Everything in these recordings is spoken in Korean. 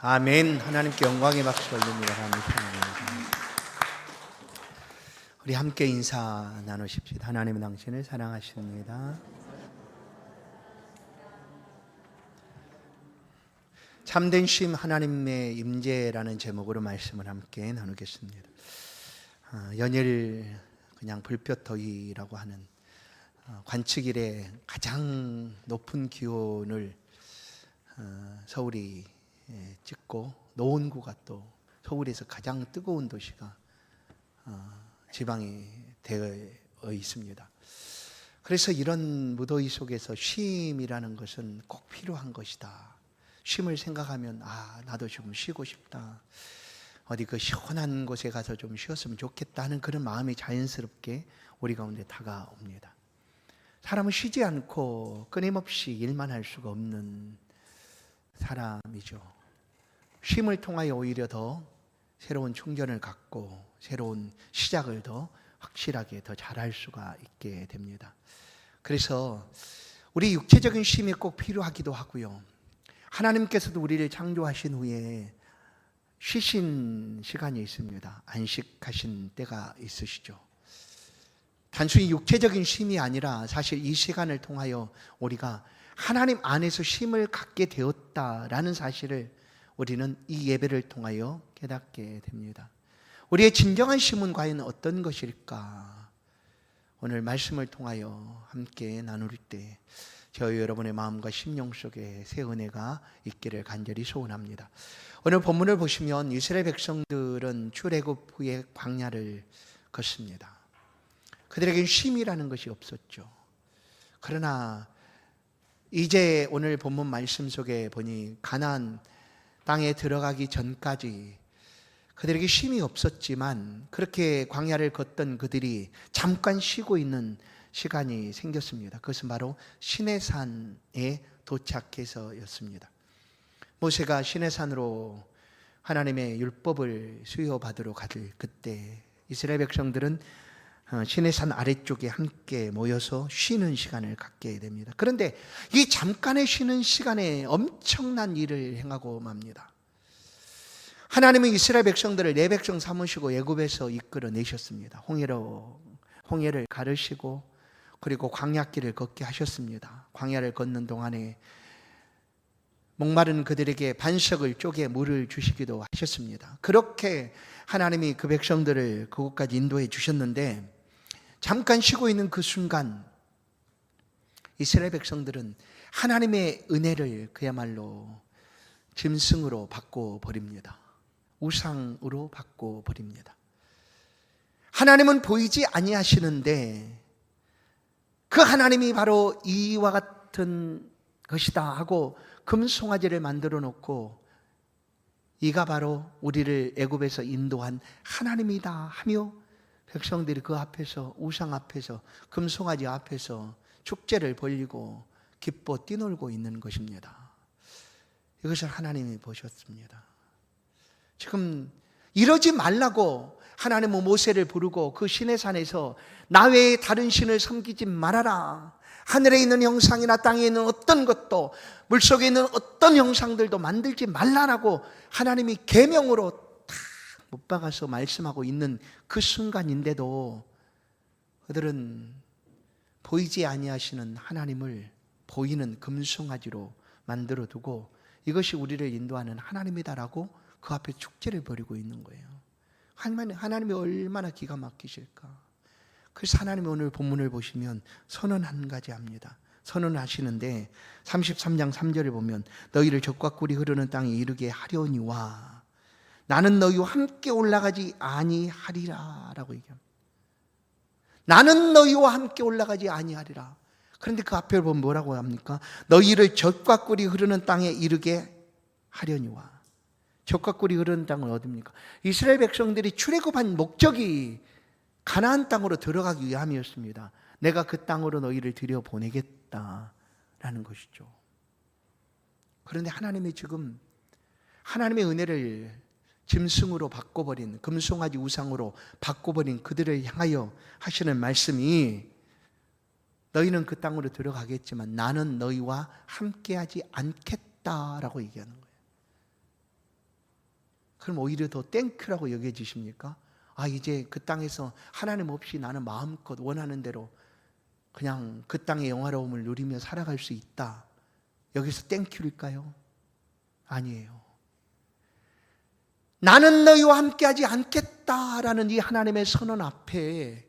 아멘. 하나님께 영광의 박수 올립니다. 우리 함께 인사 나누십시다. 하나님은 당신을 사랑하십니다. 참된 쉼 하나님의 임재라는 제목으로 말씀을 함께 나누겠습니다. 연일 그냥 불볕더위라고 하는 관측일에 가장 높은 기온을 서울이 찍고 노원구가 또 서울에서 가장 뜨거운 도시가 지방이 되어 있습니다. 그래서 이런 무더위 속에서 쉼이라는 것은 꼭 필요한 것이다. 쉼을 생각하면 나도 좀 쉬고 싶다. 어디 그 시원한 곳에 가서 좀 쉬었으면 좋겠다 하는 그런 마음이 자연스럽게 우리 가운데 다가옵니다. 사람은 쉬지 않고 끊임없이 일만 할 수가 없는 사람이죠. 쉼을 통하여 오히려 더 새로운 충전을 갖고 새로운 시작을 더 확실하게 더 잘할 수가 있게 됩니다. 그래서 우리 육체적인 쉼이 꼭 필요하기도 하고요. 하나님께서도 우리를 창조하신 후에 쉬신 시간이 있습니다. 안식하신 때가 있으시죠. 단순히 육체적인 쉼이 아니라 사실 이 시간을 통하여 우리가 하나님 안에서 쉼을 갖게 되었다라는 사실을 우리는 이 예배를 통하여 깨닫게 됩니다. 우리의 진정한 쉼은 과연 어떤 것일까? 오늘 말씀을 통하여 함께 나눌 때 저희 여러분의 마음과 심령 속에 새 은혜가 있기를 간절히 소원합니다. 오늘 본문을 보시면 이스라엘 백성들은 출애굽 후에 광야를 걷습니다. 그들에겐 쉼이라는 것이 없었죠. 그러나 이제 오늘 본문 말씀 속에 보니 가나안 땅에 들어가기 전까지 그들에게 쉼이 없었지만 그렇게 광야를 걷던 그들이 잠깐 쉬고 있는 시간이 생겼습니다. 그것은 바로 시내산에 도착해서였습니다. 모세가 시내산으로 하나님의 율법을 수여받으러 가들 그때 이스라엘 백성들은 시내산 아래쪽에 함께 모여서 쉬는 시간을 갖게 됩니다. 그런데 이 잠깐의 쉬는 시간에 엄청난 일을 행하고 맙니다. 하나님은 이스라엘 백성들을 내 백성 삼으시고 애굽에서 이끌어내셨습니다. 홍해를 가르시고 그리고 광야길을 걷게 하셨습니다. 광야를 걷는 동안에 목마른 그들에게 반석을 쪼개 물을 주시기도 하셨습니다. 그렇게 하나님이 그 백성들을 그곳까지 인도해 주셨는데 잠깐 쉬고 있는 그 순간 이스라엘 백성들은 하나님의 은혜를 그야말로 짐승으로 바꿔버립니다. 우상으로 바꿔버립니다. 하나님은 보이지 아니하시는데 그 하나님이 바로 이와 같은 것이다 하고 금송아지를 만들어 놓고 이가 바로 우리를 애굽에서 인도한 하나님이다 하며 백성들이 그 앞에서 우상 앞에서 금송아지 앞에서 축제를 벌이고 기뻐 뛰놀고 있는 것입니다. 이것을 하나님이 보셨습니다. 지금 이러지 말라고 하나님은 모세를 부르고 그 시내산에서 나 외에 다른 신을 섬기지 말아라. 하늘에 있는 형상이나 땅에 있는 어떤 것도 물속에 있는 어떤 형상들도 만들지 말라라고 하나님이 계명으로 다 못 박아서 말씀하고 있는 그 순간인데도 그들은 보이지 아니하시는 하나님을 보이는 금송아지로 만들어 두고 이것이 우리를 인도하는 하나님이다라고 그 앞에 축제를 벌이고 있는 거예요. 하나님이 얼마나 기가 막히실까. 그래서 하나님이 오늘 본문을 보시면 선언 한 가지 합니다. 선언하시는데 33장 3절을 보면 너희를 적과 꿀이 흐르는 땅에 이르게 하려니와 나는 너희와 함께 올라가지 아니하리라 라고 얘기합니다. 나는 너희와 함께 올라가지 아니하리라. 그런데 그 앞에 보면 뭐라고 합니까? 너희를 젖과 꿀이 흐르는 땅에 이르게 하려니와. 젖과 꿀이 흐르는 땅은 어디입니까? 이스라엘 백성들이 출애굽한 목적이 가나안 땅으로 들어가기 위함이었습니다. 내가 그 땅으로 너희를 들여보내겠다라는 것이죠. 그런데 하나님이 지금 하나님의 은혜를 짐승으로 바꿔버린 금송아지 우상으로 바꿔버린 그들을 향하여 하시는 말씀이 너희는 그 땅으로 들어가겠지만 나는 너희와 함께하지 않겠다라고 얘기하는 거예요. 그럼 오히려 더 땡큐라고 여겨지십니까? 이제 그 땅에서 하나님 없이 나는 마음껏 원하는 대로 그냥 그 땅의 영화로움을 누리며 살아갈 수 있다. 여기서 땡큐일까요? 아니에요. 나는 너희와 함께하지 않겠다라는 이 하나님의 선언 앞에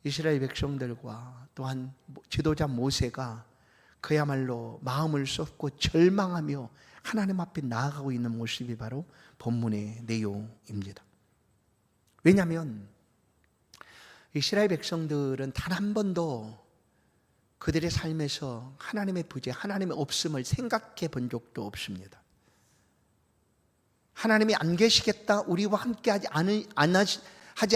이스라엘 백성들과 또한 지도자 모세가 그야말로 마음을 쏟고 절망하며 하나님 앞에 나아가고 있는 모습이 바로 본문의 내용입니다. 왜냐하면 이스라엘 백성들은 단 한 번도 그들의 삶에서 하나님의 부재, 하나님의 없음을 생각해 본 적도 없습니다. 하나님이 안 계시겠다, 우리와 함께 하지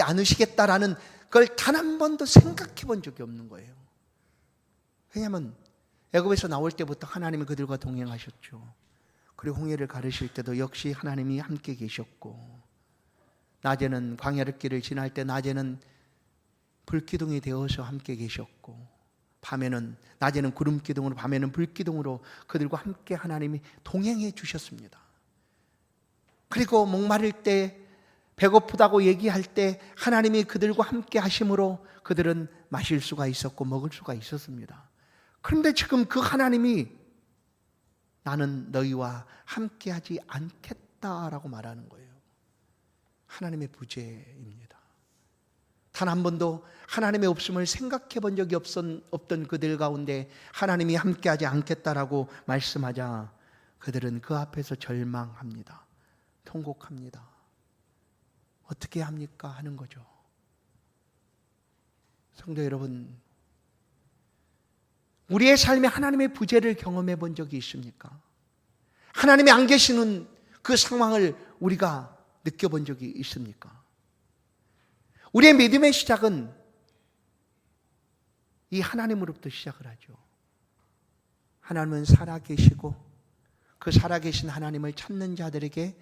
않으시겠다라는 걸 단 한 번도 생각해 본 적이 없는 거예요. 왜냐하면 애굽에서 나올 때부터 하나님이 그들과 동행하셨죠. 그리고 홍해를 가르실 때도 역시 하나님이 함께 계셨고, 낮에는 광야의 길을 지날 때 낮에는 불기둥이 되어서 함께 계셨고, 낮에는 구름 기둥으로 밤에는 불 기둥으로 그들과 함께 하나님이 동행해 주셨습니다. 그리고 목마를 때, 배고프다고 얘기할 때 하나님이 그들과 함께 하심으로 그들은 마실 수가 있었고 먹을 수가 있었습니다. 그런데 지금 그 하나님이 나는 너희와 함께 하지 않겠다라고 말하는 거예요. 하나님의 부재입니다. 단 한 번도 하나님의 없음을 생각해 본 적이 없던 그들 가운데 하나님이 함께 하지 않겠다라고 말씀하자 그들은 그 앞에서 절망합니다. 통곡합니다. 어떻게 합니까? 하는 거죠. 성도 여러분, 우리의 삶에 하나님의 부재를 경험해 본 적이 있습니까? 하나님이 안 계시는 그 상황을 우리가 느껴본 적이 있습니까? 우리의 믿음의 시작은 이 하나님으로부터 시작을 하죠. 하나님은 살아계시고 그 살아계신 하나님을 찾는 자들에게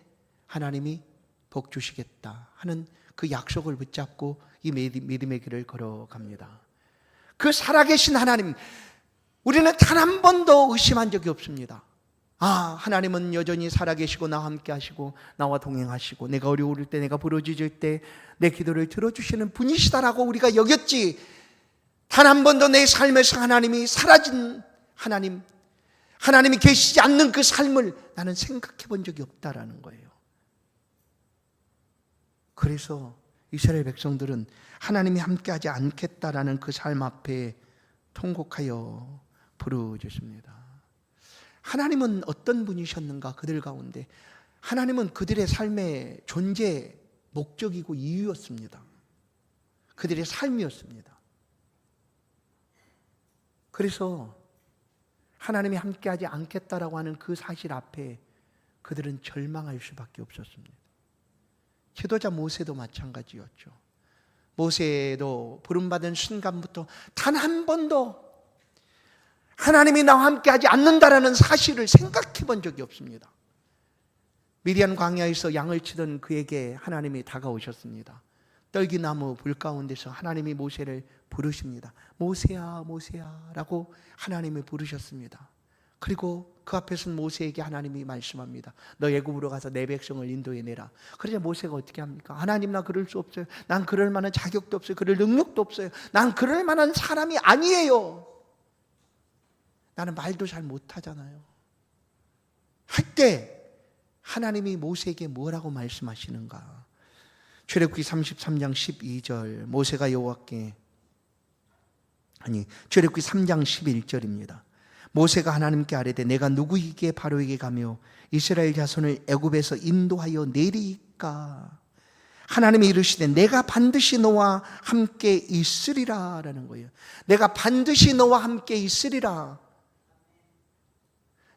하나님이 복 주시겠다 하는 그 약속을 붙잡고 이 믿음의 길을 걸어갑니다. 그 살아계신 하나님, 우리는 단 한 번도 의심한 적이 없습니다. 하나님은 여전히 살아계시고 나와 함께 하시고 나와 동행하시고 내가 어려울 때, 내가 부르짖을 때 내 기도를 들어주시는 분이시다라고 우리가 여겼지, 단 한 번도 내 삶에서 하나님이 사라진 하나님이 계시지 않는 그 삶을 나는 생각해 본 적이 없다라는 거예요. 그래서 이스라엘 백성들은 하나님이 함께하지 않겠다라는 그 삶 앞에 통곡하여 부르짖습니다. 하나님은 어떤 분이셨는가? 그들 가운데 하나님은 그들의 삶의 존재 목적이고 이유였습니다. 그들의 삶이었습니다. 그래서 하나님이 함께하지 않겠다라고 하는 그 사실 앞에 그들은 절망할 수밖에 없었습니다. 지도자 모세도 마찬가지였죠. 모세도 부름받은 순간부터 단 한 번도 하나님이 나와 함께하지 않는다라는 사실을 생각해 본 적이 없습니다. 미디안 광야에서 양을 치던 그에게 하나님이 다가오셨습니다. 떨기나무 불 가운데서 하나님이 모세를 부르십니다. 모세야, 모세야 라고 하나님이 부르셨습니다. 그리고 그 앞에서 모세에게 하나님이 말씀합니다. 너 애굽으로 가서 내 백성을 인도해내라. 그러자 모세가 어떻게 합니까? 하나님, 나 그럴 수 없어요. 난 그럴 만한 자격도 없어요. 그럴 능력도 없어요. 난 그럴 만한 사람이 아니에요. 나는 말도 잘 못하잖아요. 할 때 하나님이 모세에게 뭐라고 말씀하시는가? 출애굽기 33장 12절 모세가 여호와께 출애굽기 3장 11절입니다. 모세가 하나님께 아뢰되 내가 누구에게 바로에게 가며 이스라엘 자손을 애굽에서 인도하여 내리까? 하나님이 이르시되 내가 반드시 너와 함께 있으리라 라는 거예요. 내가 반드시 너와 함께 있으리라.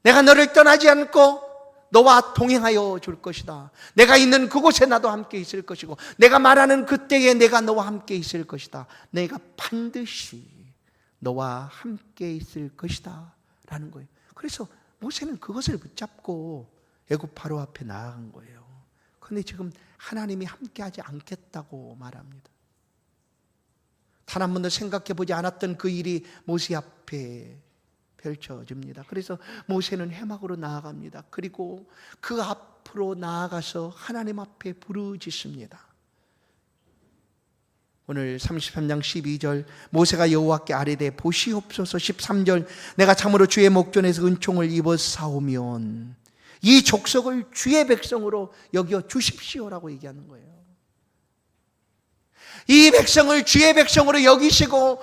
내가 너를 떠나지 않고 너와 동행하여 줄 것이다. 내가 있는 그곳에 나도 함께 있을 것이고 내가 말하는 그때에 내가 너와 함께 있을 것이다. 내가 반드시 너와 함께 있을 것이다 라는 거예요. 그래서 모세는 그것을 붙잡고 애굽 바로 앞에 나아간 거예요. 그런데 지금 하나님이 함께하지 않겠다고 말합니다. 단 한 번도 생각해 보지 않았던 그 일이 모세 앞에 펼쳐집니다. 그래서 모세는 회막으로 나아갑니다. 그리고 그 앞을 앞으로 나아가서 하나님 앞에 부르짖습니다. 오늘 33장 12절 모세가 여호와께 아뢰되 보시옵소서. 13절 내가 참으로 주의 목전에서 은총을 입었사오면 이 족속을 주의 백성으로 여겨 주십시오라고 얘기하는 거예요. 이 백성을 주의 백성으로 여기시고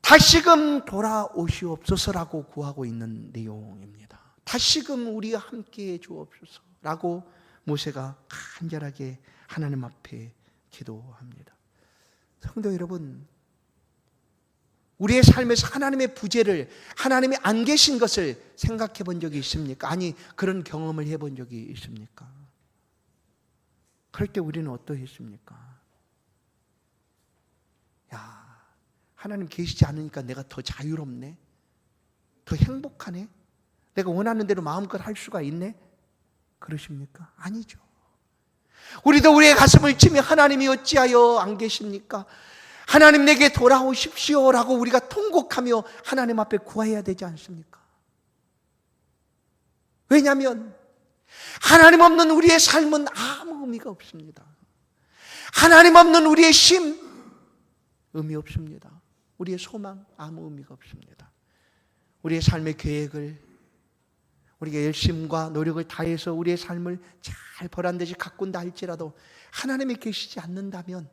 다시금 돌아오시옵소서라고 구하고 있는 내용입니다. 다시금 우리와 함께해 주옵소서라고 모세가 간절하게 하나님 앞에 기도합니다. 성도 여러분, 우리의 삶에서 하나님의 부재를, 하나님이 안 계신 것을 생각해 본 적이 있습니까? 아니, 그런 경험을 해본 적이 있습니까? 그럴 때 우리는 어떠했습니까? 야, 하나님 계시지 않으니까 내가 더 자유롭네? 더 행복하네? 내가 원하는 대로 마음껏 할 수가 있네? 그러십니까? 아니죠. 우리도 우리의 가슴을 치며 하나님이 어찌하여 안 계십니까? 하나님 내게 돌아오십시오라고 우리가 통곡하며 하나님 앞에 구해야 되지 않습니까? 왜냐하면 하나님 없는 우리의 삶은 아무 의미가 없습니다. 하나님 없는 우리의 심 의미 없습니다. 우리의 소망 아무 의미가 없습니다. 우리의 삶의 계획을 우리가 열심과 노력을 다해서 우리의 삶을 잘 보란듯이 가꾼다 할지라도 하나님이 계시지 않는다면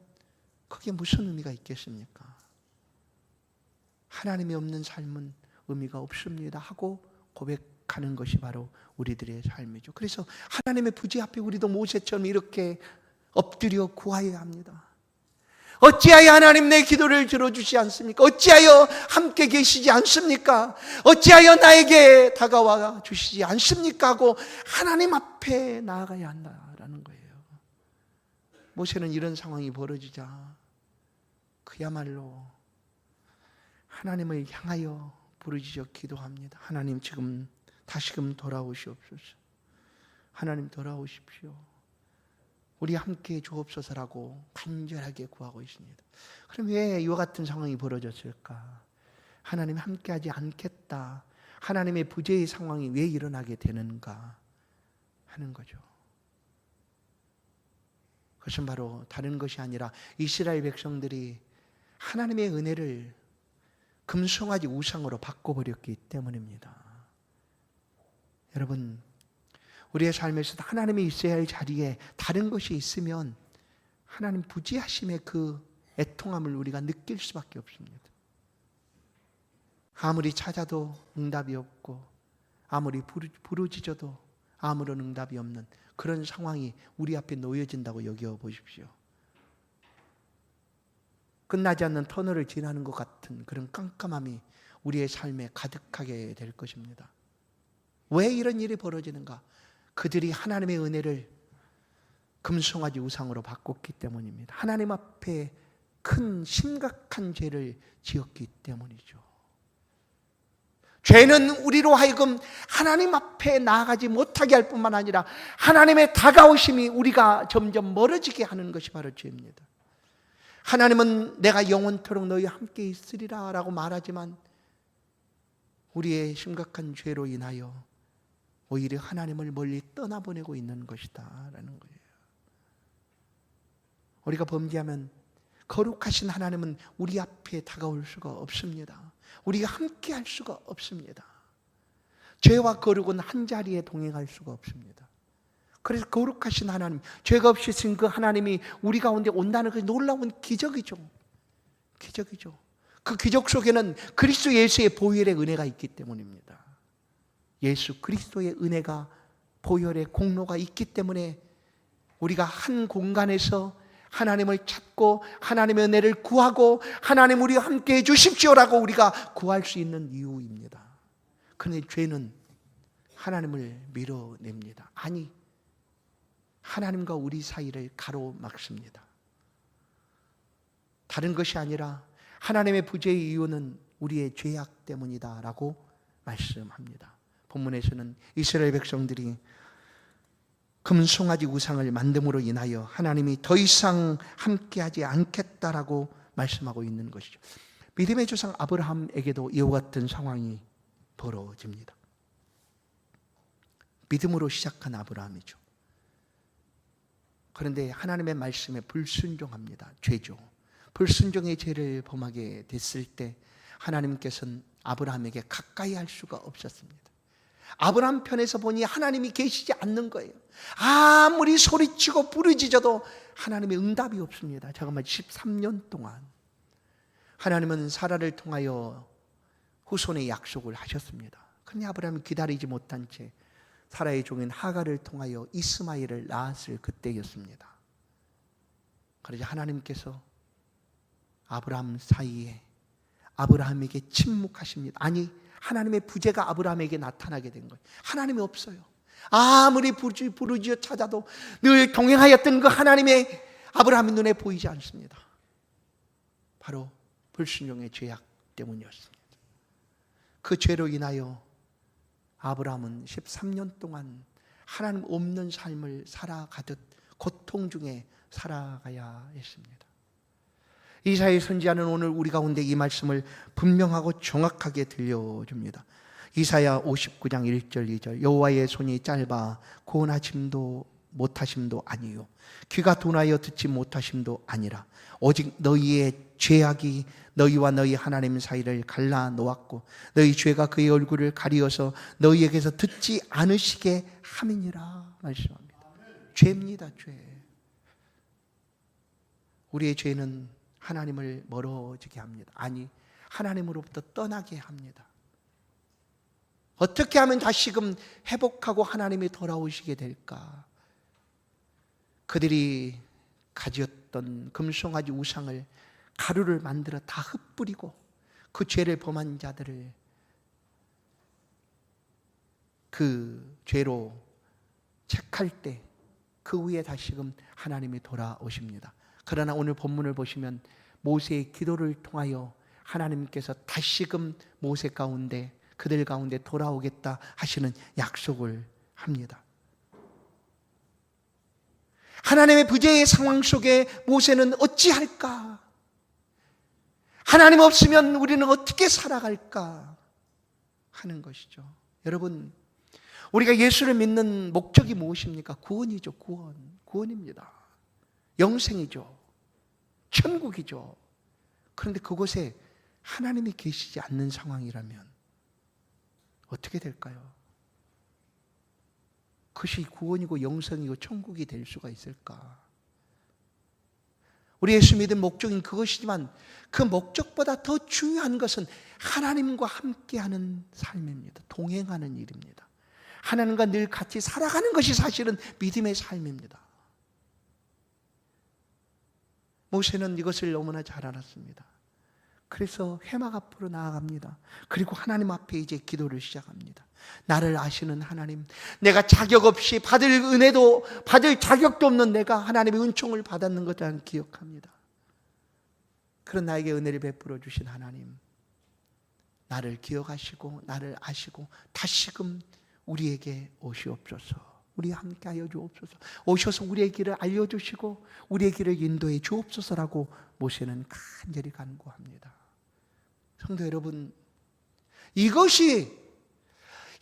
그게 무슨 의미가 있겠습니까? 하나님이 없는 삶은 의미가 없습니다 하고 고백하는 것이 바로 우리들의 삶이죠. 그래서 하나님의 부재 앞에 우리도 모세처럼 이렇게 엎드려 구하여야 합니다. 어찌하여 하나님 내 기도를 들어주지 않습니까? 어찌하여 함께 계시지 않습니까? 어찌하여 나에게 다가와 주시지 않습니까? 하고 하나님 앞에 나아가야 한다라는 거예요. 모세는 이런 상황이 벌어지자 그야말로 하나님을 향하여 부르짖어 기도합니다. 하나님 지금 다시금 돌아오시옵소서. 하나님 돌아오십시오. 우리 함께 주옵소서라고 간절하게 구하고 있습니다. 그럼 왜 이와 같은 상황이 벌어졌을까? 하나님 함께하지 않겠다. 하나님의 부재의 상황이 왜 일어나게 되는가 하는 거죠. 그것은 바로 다른 것이 아니라 이스라엘 백성들이 하나님의 은혜를 금송아지 우상으로 바꿔버렸기 때문입니다. 여러분, 우리의 삶에서도 하나님이 있어야 할 자리에 다른 것이 있으면 하나님 부지하심의 그 애통함을 우리가 느낄 수밖에 없습니다. 아무리 찾아도 응답이 없고 아무리 부르짖어도 아무런 응답이 없는 그런 상황이 우리 앞에 놓여진다고 여겨보십시오. 끝나지 않는 터널을 지나는 것 같은 그런 깜깜함이 우리의 삶에 가득하게 될 것입니다. 왜 이런 일이 벌어지는가? 그들이 하나님의 은혜를 금송아지 우상으로 바꿨기 때문입니다. 하나님 앞에 큰 심각한 죄를 지었기 때문이죠. 죄는 우리로 하여금 하나님 앞에 나아가지 못하게 할 뿐만 아니라 하나님의 다가오심이 우리가 점점 멀어지게 하는 것이 바로 죄입니다. 하나님은 내가 영원토록 너희와 함께 있으리라 라고 말하지만 우리의 심각한 죄로 인하여 오히려 하나님을 멀리 떠나보내고 있는 것이다 라는 거예요. 우리가 범죄하면 거룩하신 하나님은 우리 앞에 다가올 수가 없습니다. 우리가 함께 할 수가 없습니다. 죄와 거룩은 한 자리에 동행할 수가 없습니다. 그래서 거룩하신 하나님, 죄가 없이 신 그 하나님이 우리 가운데 온다는 것이 놀라운 기적이죠. 기적이죠. 그 기적 속에는 그리스도 예수의 보혈의 은혜가 있기 때문입니다. 예수 그리스도의 은혜가 보혈의 공로가 있기 때문에 우리가 한 공간에서 하나님을 찾고 하나님의 은혜를 구하고 하나님 우리와 함께 해 주십시오라고 우리가 구할 수 있는 이유입니다. 그런데 죄는 하나님을 밀어냅니다. 아니, 하나님과 우리 사이를 가로막습니다. 다른 것이 아니라 하나님의 부재의 이유는 우리의 죄악 때문이다라고 말씀합니다. 본문에서는 이스라엘 백성들이 금송아지 우상을 만듦으로 인하여 하나님이 더 이상 함께하지 않겠다라고 말씀하고 있는 것이죠. 믿음의 조상 아브라함에게도 이와 같은 상황이 벌어집니다. 믿음으로 시작한 아브라함이죠. 그런데 하나님의 말씀에 불순종합니다. 죄죠. 불순종의 죄를 범하게 됐을 때 하나님께서는 아브라함에게 가까이 할 수가 없었습니다. 아브라함 편에서 보니 하나님이 계시지 않는 거예요. 아무리 소리치고 부르짖어도 하나님의 응답이 없습니다. 잠깐만, 13년 동안 하나님은 사라를 통하여 후손의 약속을 하셨습니다. 그런데 아브라함이 기다리지 못한 채 사라의 종인 하갈을 통하여 이스마엘을 낳았을 그때였습니다. 그러자 하나님께서 아브라함 사이에 아브라함에게 침묵하십니다. 아니, 하나님의 부재가 아브라함에게 나타나게 된 거예요. 하나님이 없어요. 아무리 부르짖어 찾아도 늘 동행하였던 그 하나님의 아브라함의 눈에 보이지 않습니다. 바로 불순종의 죄악 때문이었습니다. 그 죄로 인하여 아브라함은 13년 동안 하나님 없는 삶을 살아가듯 고통 중에 살아가야 했습니다. 이사야 선지자는 오늘 우리 가운데 이 말씀을 분명하고 정확하게 들려줍니다. 이사야 59장 1절 2절 여호와의 손이 짧아 고운하심도 못하심도 아니요 귀가 둔하여 듣지 못하심도 아니라 오직 너희의 죄악이 너희와 너희 하나님 사이를 갈라 놓았고 너희 죄가 그의 얼굴을 가리어서 너희에게서 듣지 않으시게 함이니라 말씀합니다. 죄입니다. 죄. 우리의 죄는 하나님을 멀어지게 합니다. 아니, 하나님으로부터 떠나게 합니다. 어떻게 하면 다시금 회복하고 하나님이 돌아오시게 될까? 그들이 가지었던 금송아지 우상을 가루를 만들어 다 흩뿌리고 그 죄를 범한 자들을 그 죄로 책할 때 그 후에 다시금 하나님이 돌아오십니다. 그러나 오늘 본문을 보시면 모세의 기도를 통하여 하나님께서 다시금 모세 가운데 그들 가운데 돌아오겠다 하시는 약속을 합니다. 하나님의 부재의 상황 속에 모세는 어찌할까? 하나님 없으면 우리는 어떻게 살아갈까? 하는 것이죠. 여러분, 우리가 예수를 믿는 목적이 무엇입니까? 구원이죠. 구원입니다. 영생이죠. 천국이죠. 그런데 그곳에 하나님이 계시지 않는 상황이라면 어떻게 될까요? 그것이 구원이고 영생이고 천국이 될 수가 있을까? 우리 예수 믿은 목적인 그것이지만 그 목적보다 더 중요한 것은 하나님과 함께하는 삶입니다. 동행하는 일입니다. 하나님과 늘 같이 살아가는 것이 사실은 믿음의 삶입니다. 모세는 이것을 너무나 잘 알았습니다. 그래서 회막 앞으로 나아갑니다. 그리고 하나님 앞에 이제 기도를 시작합니다. 나를 아시는 하나님, 내가 자격 없이 받을 은혜도 받을 자격도 없는 내가 하나님의 은총을 받았는 것을 기억합니다. 그런 나에게 은혜를 베풀어 주신 하나님, 나를 기억하시고 나를 아시고 다시금 우리에게 오시옵소서. 우리 함께 하여 주옵소서. 오셔서 우리의 길을 알려주시고 우리의 길을 인도해 주옵소서라고 모세는 간절히 간구합니다. 성도 여러분, 이것이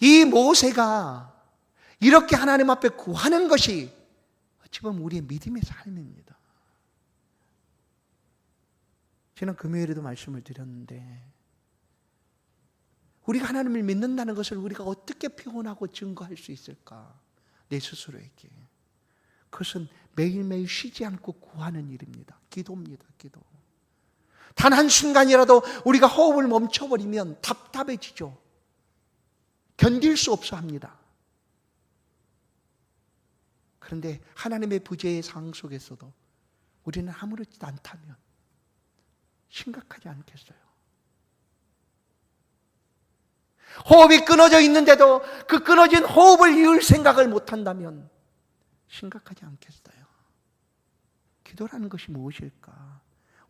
이 모세가 이렇게 하나님 앞에 구하는 것이 어찌 보면 우리의 믿음의 삶입니다. 저는 금요일에도 말씀을 드렸는데 우리가 하나님을 믿는다는 것을 우리가 어떻게 표현하고 증거할 수 있을까? 내 스스로에게. 그것은 매일매일 쉬지 않고 구하는 일입니다. 기도입니다. 기도. 단 한순간이라도 우리가 호흡을 멈춰버리면 답답해지죠. 견딜 수 없어 합니다. 그런데 하나님의 부재의 상황 속에서도 우리는 아무렇지도 않다면 심각하지 않겠어요? 호흡이 끊어져 있는데도 그 끊어진 호흡을 이을 생각을 못한다면 심각하지 않겠어요? 기도라는 것이 무엇일까?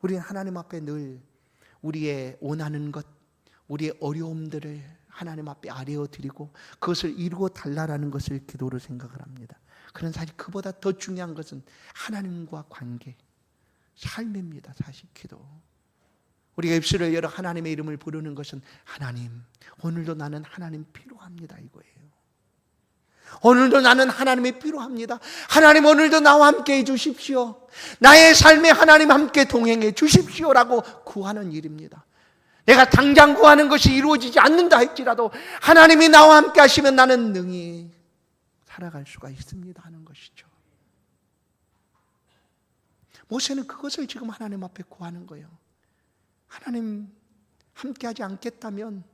우리는 하나님 앞에 늘 우리의 원하는 것, 우리의 어려움들을 하나님 앞에 아뢰어드리고 그것을 이루어 달라라는 것을 기도로 생각을 합니다. 그런 사실 그보다 더 중요한 것은 하나님과 관계, 삶입니다. 사실 기도. 우리가 입술을 열어 하나님의 이름을 부르는 것은 하나님, 오늘도 나는 하나님 필요합니다 이거예요. 오늘도 나는 하나님이 필요합니다. 하나님 오늘도 나와 함께 해주십시오. 나의 삶에 하나님 함께 동행해 주십시오라고 구하는 일입니다. 내가 당장 구하는 것이 이루어지지 않는다 할지라도 하나님이 나와 함께 하시면 나는 능히 살아갈 수가 있습니다 하는 것이죠. 모세는 그것을 지금 하나님 앞에 구하는 거예요. 하나님 함께하지 않겠다면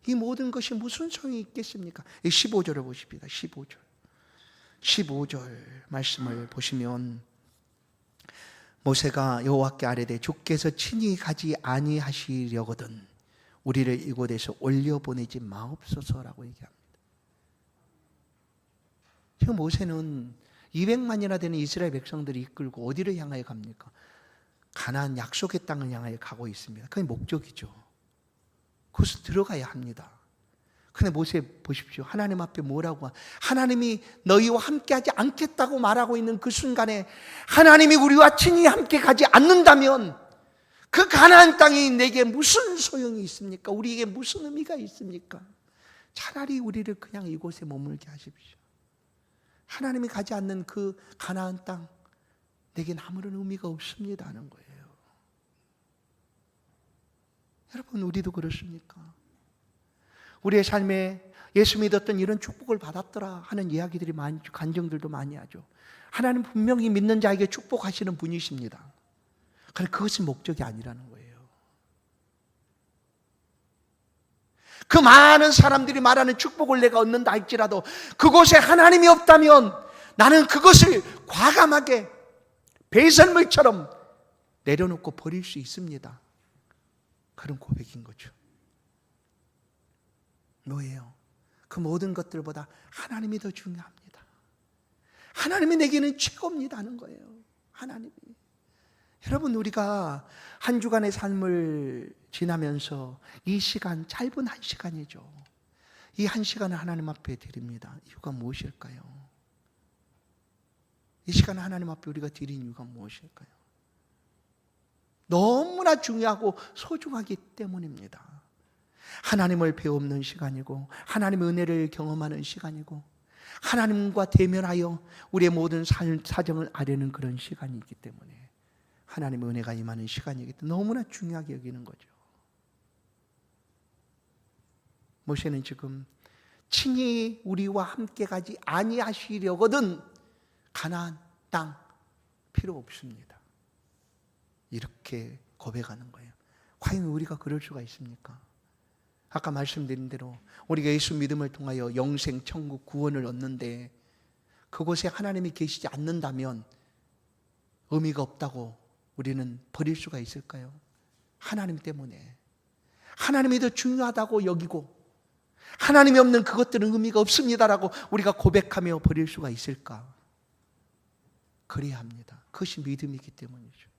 이 모든 것이 무슨 소용이 있겠습니까? 15절을 보십니다. 15절 말씀을 보시면 모세가 여호와께 아뢰되 주께서 친히 가지 아니하시려거든 우리를 이곳에서 올려보내지 마옵소서라고 얘기합니다. 지금 모세는 200만이나 되는 이스라엘 백성들이 이끌고 어디를 향하여 갑니까? 가나안 약속의 땅을 향하여 가고 있습니다. 그게 목적이죠. 그것을 들어가야 합니다. 근데 모세 보십시오. 하나님 앞에 뭐라고 하나님이 너희와 함께하지 않겠다고 말하고 있는 그 순간에 하나님이 우리와 친히 함께 가지 않는다면 그 가나안 땅이 내게 무슨 소용이 있습니까? 우리에게 무슨 의미가 있습니까? 차라리 우리를 그냥 이곳에 머물게 하십시오. 하나님이 가지 않는 그 가나안 땅 내겐 아무런 의미가 없습니다 하는 거예요. 여러분 우리도 그렇습니까? 우리의 삶에 예수 믿었던 이런 축복을 받았더라 하는 이야기들이 많죠. 간증들도 많이 하죠. 하나님 분명히 믿는 자에게 축복하시는 분이십니다. 그런데 그것은 목적이 아니라는 거예요. 그 많은 사람들이 말하는 축복을 내가 얻는다 할지라도 그곳에 하나님이 없다면 나는 그것을 과감하게 배설물처럼 내려놓고 버릴 수 있습니다. 그런 고백인 거죠. 뭐예요? 그 모든 것들보다 하나님이 더 중요합니다. 하나님이 내게는 최고입니다 하는 거예요. 하나님이. 여러분 우리가 한 주간의 삶을 지나면서 이 시간 짧은 한 시간이죠. 이 한 시간을 하나님 앞에 드립니다. 이유가 무엇일까요? 이 시간을 하나님 앞에 우리가 드린 이유가 무엇일까요? 너무나 중요하고 소중하기 때문입니다. 하나님을 배우는 시간이고 하나님의 은혜를 경험하는 시간이고 하나님과 대면하여 우리의 모든 사정을 아뢰는 그런 시간이기 때문에 하나님의 은혜가 임하는 시간이기 때문에 너무나 중요하게 여기는 거죠. 모세는 지금 친히 우리와 함께 가지 아니하시려거든 가나안 땅 필요 없습니다. 이렇게 고백하는 거예요. 과연 우리가 그럴 수가 있습니까? 아까 말씀드린 대로 우리가 예수 믿음을 통하여 영생, 천국, 구원을 얻는데 그곳에 하나님이 계시지 않는다면 의미가 없다고 우리는 버릴 수가 있을까요? 하나님 때문에 하나님이 더 중요하다고 여기고 하나님이 없는 그것들은 의미가 없습니다라고 우리가 고백하며 버릴 수가 있을까? 그래야 합니다. 그것이 믿음이기 때문이죠.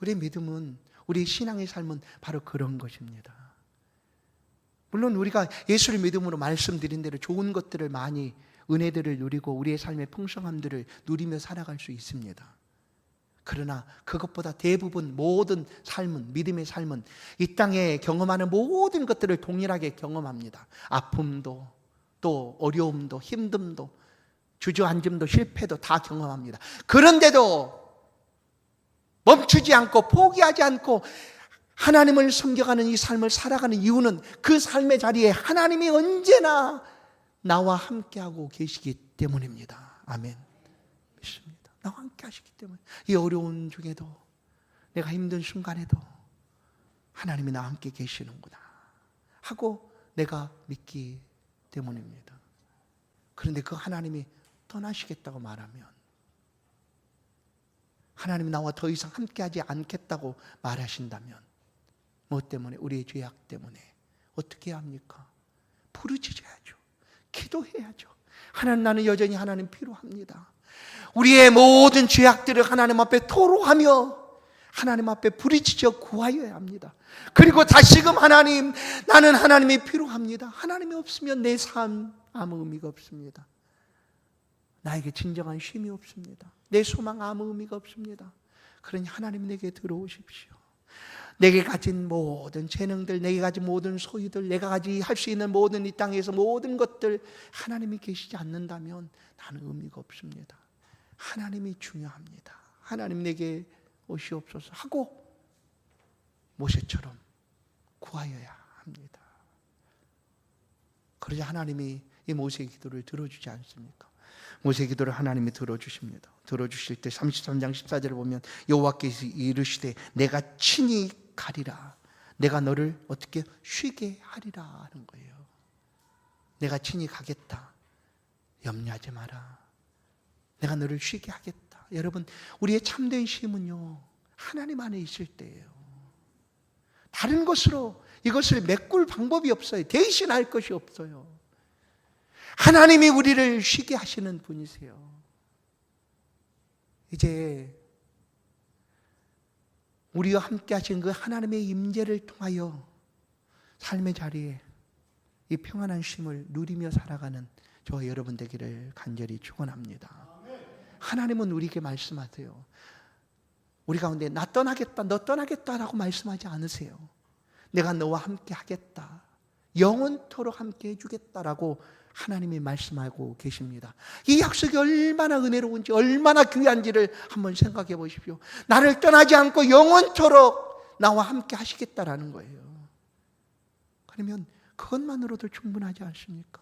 우리의 믿음은, 우리의 신앙의 삶은 바로 그런 것입니다. 물론 우리가 예수를 믿음으로 말씀드린 대로 좋은 것들을 많이 은혜들을 누리고 우리의 삶의 풍성함들을 누리며 살아갈 수 있습니다. 그러나 그것보다 대부분 모든 삶은, 믿음의 삶은 이 땅에 경험하는 모든 것들을 동일하게 경험합니다. 아픔도, 또 어려움도, 힘듦도, 주저앉음도, 실패도 다 경험합니다. 그런데도 멈추지 않고 포기하지 않고 하나님을 섬겨가는 이 삶을 살아가는 이유는 그 삶의 자리에 하나님이 언제나 나와 함께하고 계시기 때문입니다. 아멘. 믿습니다. 나와 함께 하시기 때문에 이 어려운 중에도 내가 힘든 순간에도 하나님이 나와 함께 계시는구나 하고 내가 믿기 때문입니다. 그런데 그 하나님이 떠나시겠다고 말하면, 하나님이 나와 더 이상 함께하지 않겠다고 말하신다면 뭐 때문에? 우리의 죄악 때문에 어떻게 해야 합니까? 부르짖어야죠. 기도해야죠. 하나님, 나는 여전히 하나님 필요합니다. 우리의 모든 죄악들을 하나님 앞에 토로하며 하나님 앞에 부르짖어 구하여야 합니다. 그리고 다시금 하나님, 나는 하나님이 필요합니다. 하나님이 없으면 내 삶 아무 의미가 없습니다. 나에게 진정한 쉼이 없습니다. 내 소망 아무 의미가 없습니다. 그러니 하나님 내게 들어오십시오. 내게 가진 모든 재능들, 내게 가진 모든 소유들, 내가 할 수 있는 모든 이 땅에서 모든 것들 하나님이 계시지 않는다면 나는 의미가 없습니다. 하나님이 중요합니다. 하나님 내게 오시옵소서 하고 모세처럼 구하여야 합니다. 그러자 하나님이 이 모세의 기도를 들어주지 않습니까? 모세의 기도를 하나님이 들어주십니다. 들어주실 때 33장 14절을 보면 여호와께서 이르시되 내가 친히 가리라. 내가 너를 어떻게 쉬게 하리라 하는 거예요. 내가 친히 가겠다. 염려하지 마라. 내가 너를 쉬게 하겠다. 여러분, 우리의 참된 쉼은요, 하나님 안에 있을 때예요. 다른 것으로 이것을 메꿀 방법이 없어요. 대신할 것이 없어요. 하나님이 우리를 쉬게 하시는 분이세요. 이제 우리와 함께 하신 그 하나님의 임재를 통하여 삶의 자리에 이 평안한 쉼을 누리며 살아가는 저와 여러분 되기를 간절히 축원합니다. 하나님은 우리에게 말씀하세요. 우리 가운데 나 떠나겠다, 너 떠나겠다라고 말씀하지 않으세요. 내가 너와 함께 하겠다, 영원토록 함께 해주겠다라고 하나님이 말씀하고 계십니다. 이 약속이 얼마나 은혜로운지, 얼마나 귀한지를 한번 생각해 보십시오. 나를 떠나지 않고 영원토록 나와 함께 하시겠다라는 거예요. 그러면 그것만으로도 충분하지 않습니까?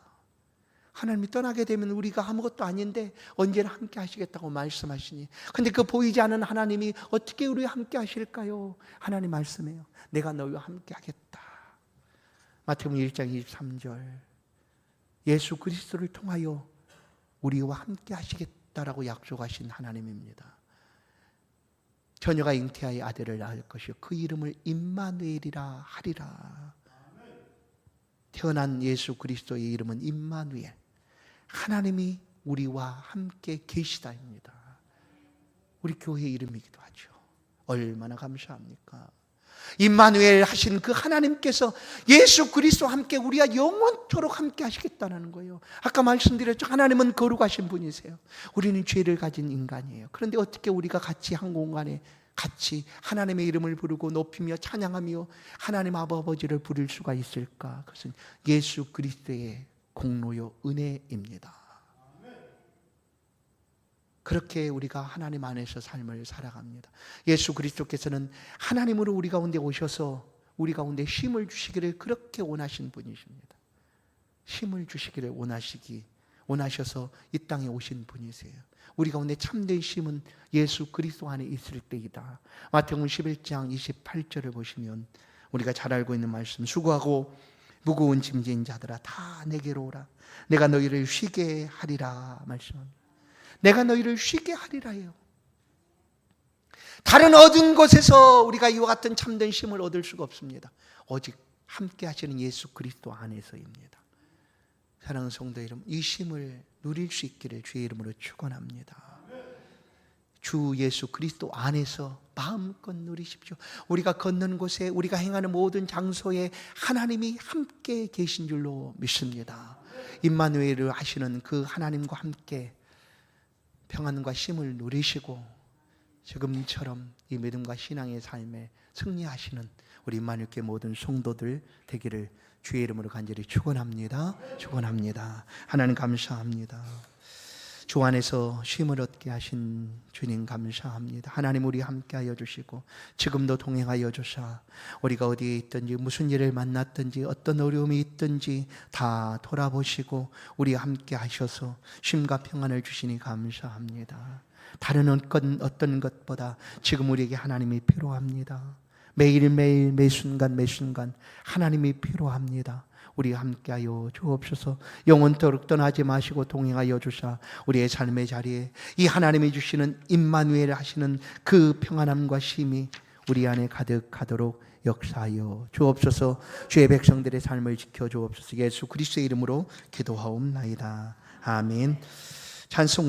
하나님이 떠나게 되면 우리가 아무것도 아닌데 언제나 함께 하시겠다고 말씀하시니, 근데 그 보이지 않는 하나님이 어떻게 우리와 함께 하실까요? 하나님 말씀해요. 내가 너희와 함께 하겠다. 마태복음 1장 23절, 예수 그리스도를 통하여 우리와 함께 하시겠다라고 약속하신 하나님입니다. 처녀가 잉태하여 아들을 낳을 것이요 그 이름을 임마누엘이라 하리라. 태어난 예수 그리스도의 이름은 임마누엘, 하나님이 우리와 함께 계시다입니다. 우리 교회 이름이기도 하죠. 얼마나 감사합니까? 임마누엘 하신 그 하나님께서 예수 그리스도와 함께 우리와 영원토록 함께 하시겠다는 거예요. 아까 말씀드렸죠. 하나님은 거룩하신 분이세요. 우리는 죄를 가진 인간이에요. 그런데 어떻게 우리가 같이 한 공간에 같이 하나님의 이름을 부르고 높이며 찬양하며 하나님 아버지를 부를 수가 있을까? 그것은 예수 그리스도의 공로요 은혜입니다. 그렇게 우리가 하나님 안에서 삶을 살아갑니다. 예수 그리스도께서는 하나님으로 우리 가운데 오셔서 우리 가운데 쉼을 주시기를 그렇게 원하신 분이십니다. 쉼을 주시기를 원하셔서 이 땅에 오신 분이세요. 우리 가운데 참된 쉼은 예수 그리스도 안에 있을 때이다. 마태복음 11장 28절을 보시면 우리가 잘 알고 있는 말씀, 수고하고 무거운 짐진 자들아 다 내게로 오라. 내가 너희를 쉬게 하리라 말씀합니다. 내가 너희를 쉬게 하리라요. 다른 어떤 곳에서 우리가 이와 같은 참된 쉼을 얻을 수가 없습니다. 오직 함께 하시는 예수 그리스도 안에서입니다. 사랑하는 성도 여러분, 이 쉼을 누릴 수 있기를 주의 이름으로 축원합니다. 주 예수 그리스도 안에서 마음껏 누리십시오. 우리가 걷는 곳에, 우리가 행하는 모든 장소에 하나님이 함께 계신 줄로 믿습니다. 임마누엘을 하시는 그 하나님과 함께 평안과 쉼을 누리시고 지금처럼 이 믿음과 신앙의 삶에 승리하시는 우리 임마누엘교회 모든 성도들 되기를 주의 이름으로 간절히 축원합니다. 축원합니다. 하나님 감사합니다. 주 안에서 쉼을 얻게 하신 주님 감사합니다. 하나님 우리 함께하여 주시고 지금도 동행하여 주사 우리가 어디에 있든지 무슨 일을 만났든지 어떤 어려움이 있든지 다 돌아보시고 우리와 함께 하셔서 쉼과 평안을 주시니 감사합니다. 다른 어떤 것보다 지금 우리에게 하나님이 필요합니다. 매일매일 매순간 하나님이 필요합니다. 우리와 함께하여 주옵소서. 영원토록 떠나지 마시고 동행하여 주사 우리의 삶의 자리에 이 하나님이 주시는 임마누엘 하시는 그 평안함과 쉼이 우리 안에 가득하도록 역사하여 주옵소서. 주의 백성들의 삶을 지켜 주옵소서. 예수 그리스도의 이름으로 기도하옵나이다. 아멘. 찬송